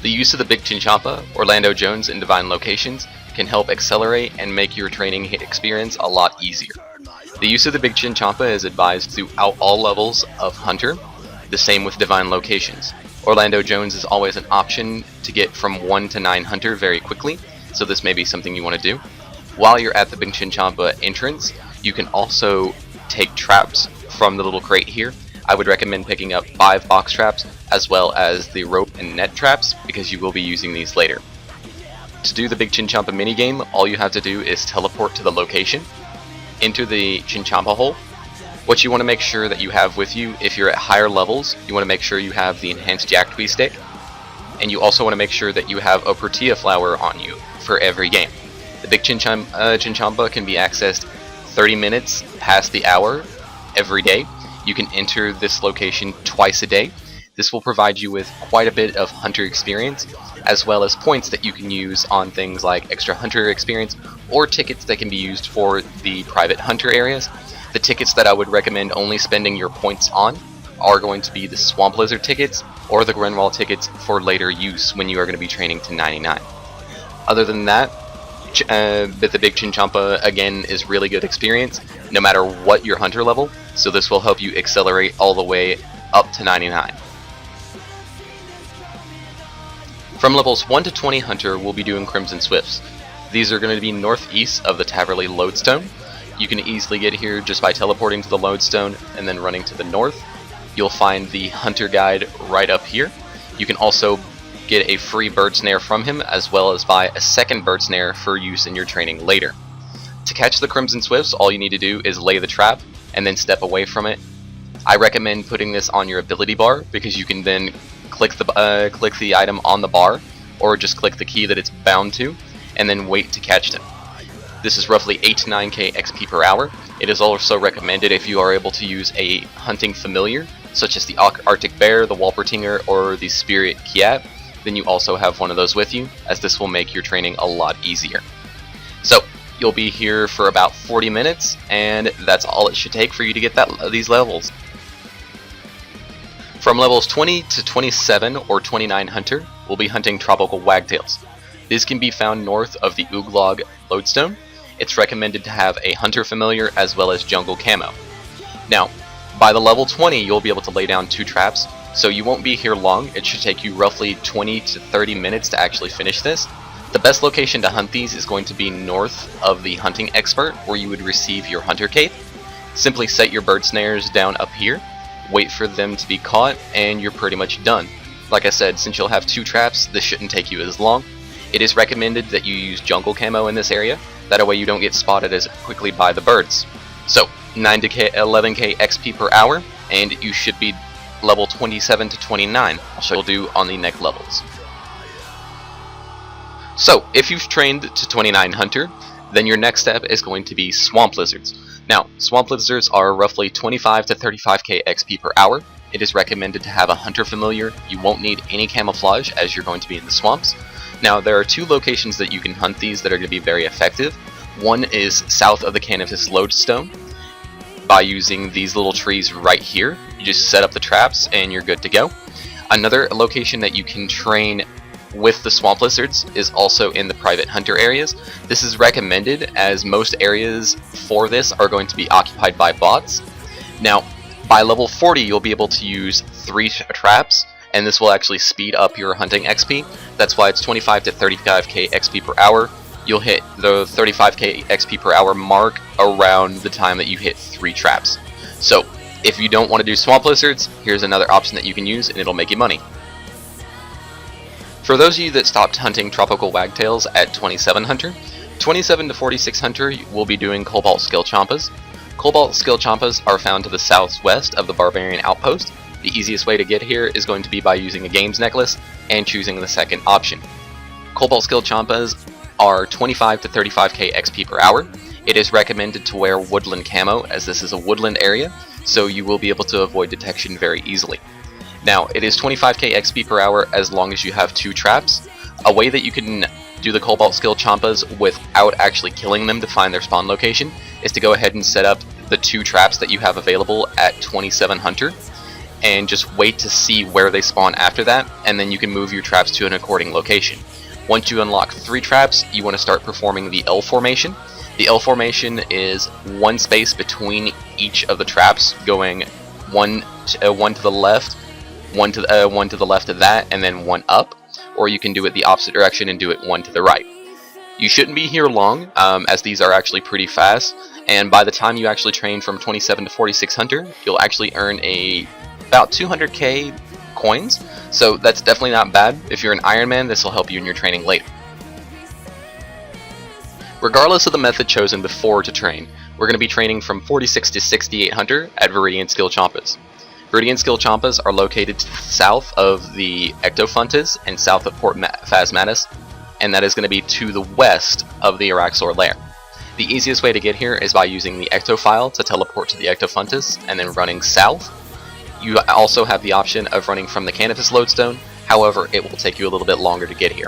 The use of the Big Chinchompa, Orlando Jones, and Divine locations can help accelerate and make your training experience a lot easier. The use of the Big Chinchompa is advised throughout all levels of Hunter, the same with Divine locations. Orlando Jones is always an option to get from 1 to 9 Hunter very quickly, so this may be something you want to do. While you're at the Big Chinchompa entrance, you can also take traps from the little crate here. I would recommend picking up 5 box traps as well as the rope and net traps because you will be using these later. To do the Big Chinchompa minigame, all you have to do is teleport to the location, enter the Chinchompa hole. What you want to make sure that you have with you, if you're at higher levels, you want to make sure you have the enhanced Yaktwee stick, and you also want to make sure that you have a Protea flower on you for every game. The Big Chinchompa can be accessed 30 minutes past the hour every day. You can enter this location twice a day. This will provide you with quite a bit of Hunter experience, as well as points that you can use on things like extra Hunter experience or tickets that can be used for the private Hunter areas. The tickets that I would recommend only spending your points on are going to be the Swamp Lizard tickets or the Grenwall tickets for later use when you are going to be training to 99. Other than that, the Big Chinchompa again is really good experience no matter what your Hunter level, so this will help you accelerate all the way up to 99. From levels 1 to 20 Hunter, we'll be doing Crimson Swifts. These are going to be northeast of the Taverley Lodestone. You can easily get here just by teleporting to the Lodestone and then running to the north. You'll find the Hunter Guide right up here. You can also get a free bird snare from him, as well as buy a second bird snare for use in your training later. To catch the Crimson Swifts, all you need to do is lay the trap and then step away from it. I recommend putting this on your ability bar because you can then click the item on the bar, or just click the key that it's bound to, and then wait to catch them. This is roughly 8 to 9k XP per hour. It is also recommended if you are able to use a hunting familiar, such as the Arctic Bear, the Walpertinger, or the Spirit Kiat, then you also have one of those with you, as this will make your training a lot easier. So, you'll be here for about 40 minutes, and that's all it should take for you to get these levels. From levels 20 to 27 or 29 Hunter, we'll be hunting tropical wagtails. These can be found north of the Ooglog Lodestone. It's recommended to have a Hunter familiar as well as jungle camo. Now, by the level 20, you'll be able to lay down 2 traps, so you won't be here long. It should take you roughly 20 to 30 minutes to actually finish this. The best location to hunt these is going to be north of the Hunting Expert, where you would receive your Hunter Cape. Simply set your bird snares down up here, wait for them to be caught, and you're pretty much done. Like I said, since you'll have 2 traps, this shouldn't take you as long. It is recommended that you use jungle camo in this area, that way you don't get spotted as quickly by the birds. So, 9 to 11k XP per hour, and you should be level 27 to 29, which we'll do on the next levels. So, if you've trained to 29 Hunter, then your next step is going to be Swamp Lizards. Now, Swamp Lizards are roughly 25 to 35k XP per hour. It is recommended to have a Hunter familiar. You won't need any camouflage as you're going to be in the swamps. Now, there are 2 locations that you can hunt these that are going to be very effective. One is south of the Canopus Lodestone by using these little trees right here. You just set up the traps and you're good to go. Another location that you can train with the Swamp Lizards is also in the private Hunter areas. This is recommended as most areas for this are going to be occupied by bots. Now, by level 40, you'll be able to use 3 traps, and this will actually speed up your hunting XP. That's why it's 25 to 35k XP per hour. You'll hit the 35k XP per hour mark around the time that you hit 3 traps. So, if you don't want to do Swamp Lizards, here's another option that you can use, and it'll make you money. For those of you that stopped hunting tropical wagtails at 27 Hunter, 27 to 46 Hunter will be doing Cobalt Chinchompas. Cobalt Chinchompas are found to the southwest of the Barbarian Outpost. The easiest way to get here is going to be by using a games necklace and choosing the second option. Cobalt Chinchompas are 25 to 35k XP per hour. It is recommended to wear woodland camo, as this is a woodland area, so you will be able to avoid detection very easily. Now, it is 25k XP per hour as long as you have 2 traps. A way that you can do the Cobalt Chinchompas without actually killing them to find their spawn location is to go ahead and set up the 2 traps that you have available at 27 Hunter. and just wait to see where they spawn after that, and then you can move your traps to an according location. Once you unlock 3 traps, you want to start performing the L formation. The L formation is one space between each of the traps, going one to the left, one to the left of that, and then one up. Or you can do it the opposite direction and do it one to the right. You shouldn't be here long, as these are actually pretty fast, and by the time you actually train from 27 to 46 Hunter, you'll actually earn about 200k coins, so that's definitely not bad. If you're an Iron Man, this will help you in your training later. Regardless of the method chosen before to train, we're going to be training from 46 to 68 Hunter at Viridian Chinchompas. Viridian Chinchompas are located to the south of the Ectofuntas and south of Port Phasmatis, and that is going to be to the west of the Araxor lair. The easiest way to get here is by using the Ectofile to teleport to the Ectofuntas and then running south. You also have the option of running from the Canopus Lodestone, however it will take you a little bit longer to get here.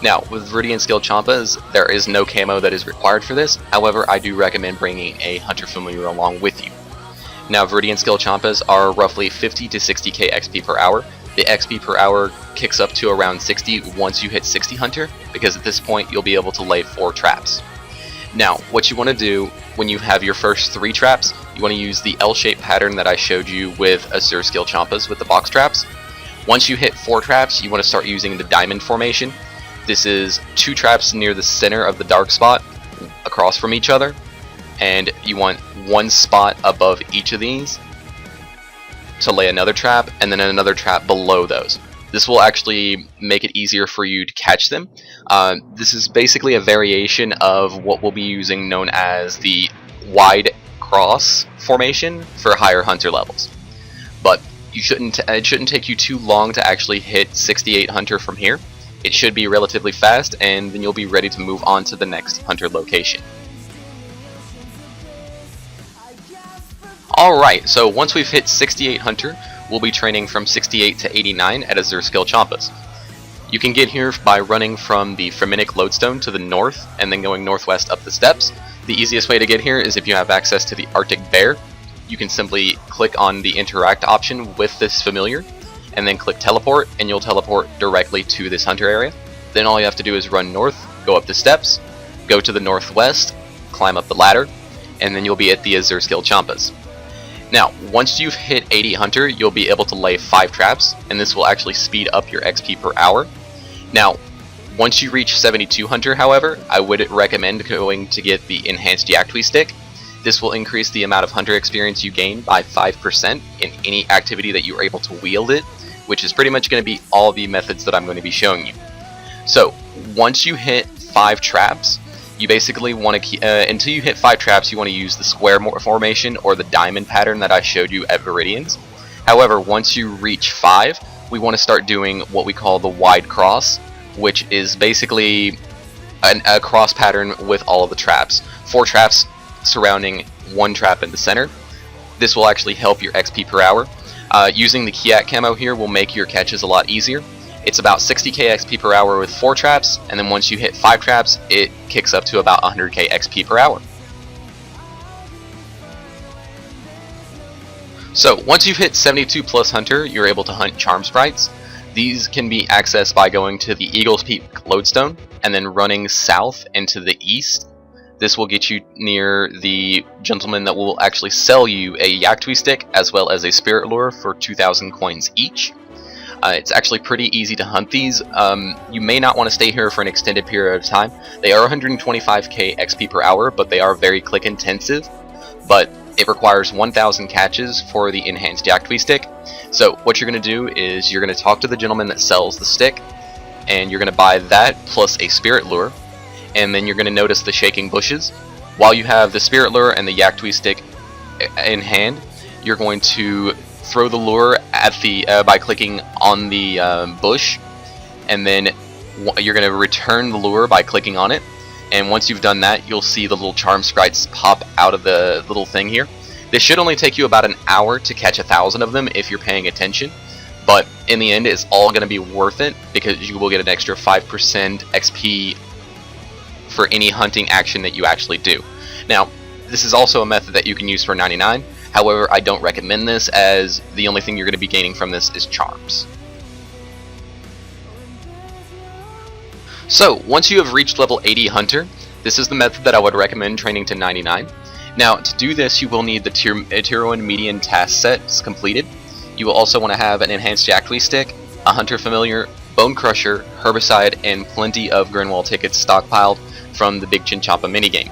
Now, with Viridian Chinchompas, there is no camo that is required for this, however I do recommend bringing a Hunter Familiar along with you. Now, Viridian Chinchompas are roughly 50 to 60k XP per hour. The XP per hour kicks up to around 60 once you hit 60 Hunter, because at this point you'll be able to lay 4 traps. Now, what you want to do when you have your first 3 traps, you want to use the L-shaped pattern that I showed you with Azure Chinchompas with the box traps. Once you hit 4 traps, you want to start using the diamond formation. This is 2 traps near the center of the dark spot across from each other, and you want 1 spot above each of these to lay another trap, and then another trap below those. This will actually make it easier for you to catch them. This is basically a variation of what we'll be using known as the wide cross formation for higher Hunter levels. But it shouldn't take you too long to actually hit 68 Hunter from here. It should be relatively fast, and then you'll be ready to move on to the next Hunter location. Alright, so once we've hit 68 Hunter, we'll be training from 68 to 89 at Azure Chinchompas. You can get here by running from the Freminic Lodestone to the north, and then going northwest up the steps. The easiest way to get here is if you have access to the Arctic Bear. You can simply click on the interact option with this familiar, and then click teleport, and you'll teleport directly to this Hunter area. Then all you have to do is run north, go up the steps, go to the northwest, climb up the ladder, and then you'll be at the Azure Chinchompas. Now, once you've hit 80 Hunter, you'll be able to lay 5 traps, and this will actually speed up your XP per hour. Now, once you reach 72 Hunter, however, I would recommend going to get the enhanced Yaktwee stick. This will increase the amount of Hunter experience you gain by 5% in any activity that you are able to wield it, which is pretty much going to be all the methods that I'm going to be showing you. So, once you hit 5 traps, you basically want to until you hit 5 traps, you want to use the square formation or the diamond pattern that I showed you at Viridians. However, once you reach 5, we want to start doing what we call the wide cross, which is basically a cross pattern with all of the traps. 4 traps surrounding 1 trap in the center. This will actually help your XP per hour. Using the Kiak camo here will make your catches a lot easier. It's about 60k XP per hour with 4 traps, and then once you hit 5 traps, it kicks up to about 100k XP per hour. So, once you've hit 72 plus Hunter, you're able to hunt Charm Sprites. These can be accessed by going to the Eagle's Peak Lodestone, and then running south into the east. This will get you near the gentleman that will actually sell you a Yaktwee stick, as well as a Spirit Lure for 2,000 coins each. It's actually pretty easy to hunt these. You may not want to stay here for an extended period of time. They are 125k XP per hour, but they are very click intensive. But it requires 1,000 catches for the enhanced Yaktwee stick. So what you're going to do is you're going to talk to the gentleman that sells the stick, and you're going to buy that plus a Spirit Lure, and then you're going to notice the shaking bushes. While you have the Spirit Lure and the Yaktwee stick in hand, you're going to throw the lure at the by clicking on the bush, and then you're going to return the lure by clicking on it. And once you've done that, you'll see the little charm sprites pop out of the little thing here. This should only take you about an hour to catch 1,000 of them if you're paying attention, but in the end it's all going to be worth it because you will get an extra 5% XP for any hunting action that you actually do. Now, this is also a method that you can use for 99. However, I don't recommend this, as the only thing you're going to be gaining from this is charms. So, once you have reached level 80 Hunter, this is the method that I would recommend training to 99. Now, to do this, you will need the Tier 1 Median task sets completed. You will also want to have an enhanced Yaktwee stick, a Hunter Familiar, Bone Crusher, Herbicide, and plenty of Grinwall tickets stockpiled from the big Chinchompa minigame.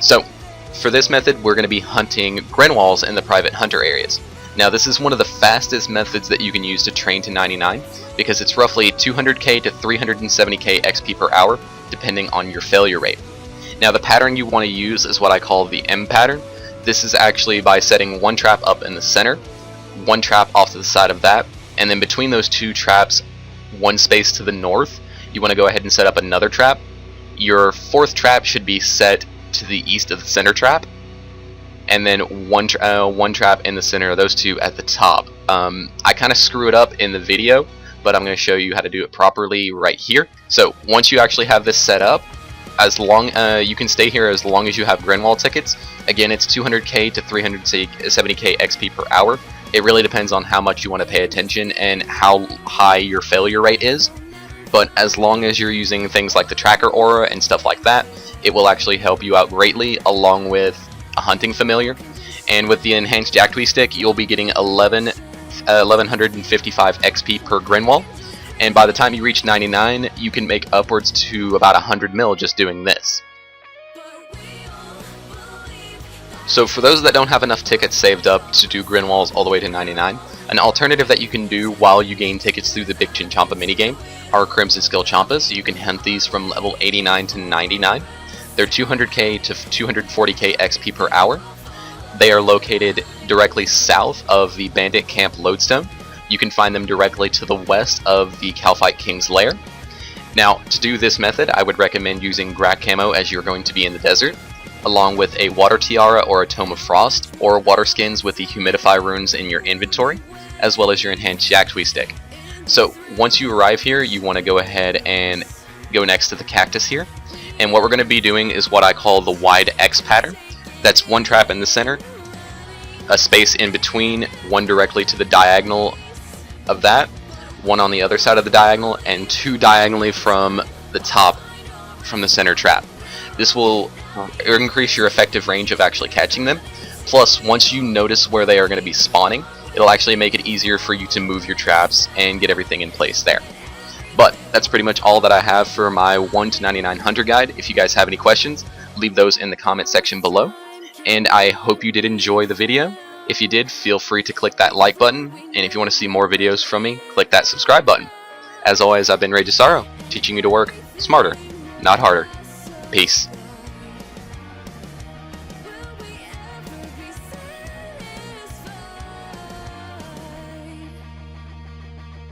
So, for this method, we're going to be hunting Grinwalls in the private hunter areas. Now, this is one of the fastest methods that you can use to train to 99, because it's roughly 200k to 370k XP per hour, depending on your failure rate. Now, the pattern you want to use is what I call the M pattern. This is actually by setting one trap up in the center, one trap off to the side of that, and then between those two traps, one space to the north, you want to go ahead and set up another trap. Your fourth trap should be set to the east of the center trap, and then one trap in the center of those two at the top. I kind of screw it up in the video, but I'm going to show you how to do it properly right here. So once you actually have this set up, as long you can stay here as long as you have Grinwall tickets. Again, it's 200k to 370k XP per hour. It really depends on how much you want to pay attention and how high your failure rate is. But as long as you're using things like the tracker aura and stuff like that, it will actually help you out greatly, along with a hunting familiar. And with the enhanced Yaktwee stick, you'll be getting 1155 XP per Grinwall. And by the time you reach 99, you can make upwards to about 100 mil just doing this. So for those that don't have enough tickets saved up to do Grinwalls all the way to 99, an alternative that you can do while you gain tickets through the big Chinchompa minigame are Crimson Skill Chompas. You can hunt these from level 89 to 99. They're 200k to 240k XP per hour. They are located directly south of the Bandit Camp Lodestone. You can find them directly to the west of the Calphite King's Lair. Now, to do this method, I would recommend using Grak Camo as you're going to be in the desert, along with a Water Tiara or a Tome of Frost, or water skins with the Humidify runes in your inventory, as well as your enhanced Yaktwee stick. So, once you arrive here, you want to go ahead and go next to the cactus here. And what we're going to be doing is what I call the wide X pattern. That's one trap in the center, a space in between, one directly to the diagonal of that, one on the other side of the diagonal, and two diagonally from the top, from the center trap. This will increase your effective range of actually catching them. Plus, once you notice where they are going to be spawning, it'll actually make it easier for you to move your traps and get everything in place there. But that's pretty much all that I have for my 1 to 99 Hunter Guide. If you guys have any questions, leave those in the comment section below. And I hope you did enjoy the video. If you did, feel free to click that like button, and if you want to see more videos from me, click that subscribe button. As always, I've been Ray Desaro, teaching you to work smarter, not harder. Peace.